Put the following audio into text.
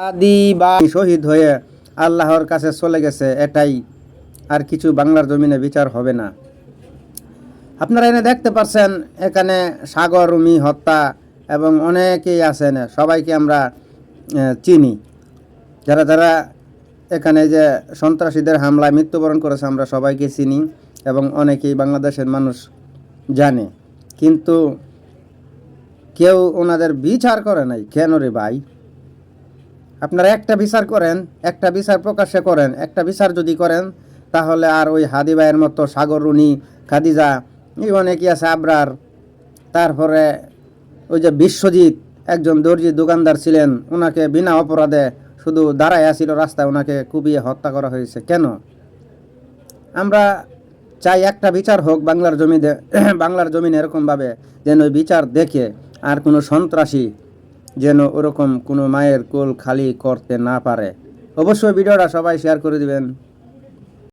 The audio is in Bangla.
হাদি বা শহীদ হয়ে আল্লাহর কাছে চলে গেছে, এটাই আর কিছু বাংলার জমিনে বিচার হবে না। আপনারা এনে দেখতে পাচ্ছেন এখানে সাগর রুমি হত্যা এবং অনেকেই আছেন, সবাইকে আমরা চিনি। যারা যারা এখানে যে সন্ত্রাসীদের হামলায় মৃত্যুবরণ করেছে আমরা সবাইকে চিনি এবং অনেকেই বাংলাদেশের মানুষ জানে, কিন্তু কেউ ওনাদের বিচার করে নাই। কেন রে ভাই? আপনারা একটা বিচার করেন, একটা বিচার প্রকাশ্যে করেন। একটা বিচার যদি করেন তাহলে আর ওই হাদি ভাইয়ের মতো সাগর রুনি, খাদিজা, এই অনেকেই আছে, আবরার, তারপরে ওই যে বিশ্বজিৎ একজন দর্জি দোকানদার ছিলেন, ওনাকে বিনা অপরাধে শুধু দাঁড়াইয়া ছিল রাস্তায়, ওনাকে কুপিয়ে হত্যা করা হয়েছে। কেন? আমরা চাই একটা বিচার হোক বাংলার জমিনে, বাংলার জমিনে এরকমভাবে যেন ওই বিচার দেখে আর কোনো সন্ত্রাসী যেন ওরকম কোনো মায়ের কোল খালি করতে না পারে। অবশ্যই ভিডিওটা সবাই শেয়ার করে দিবেন।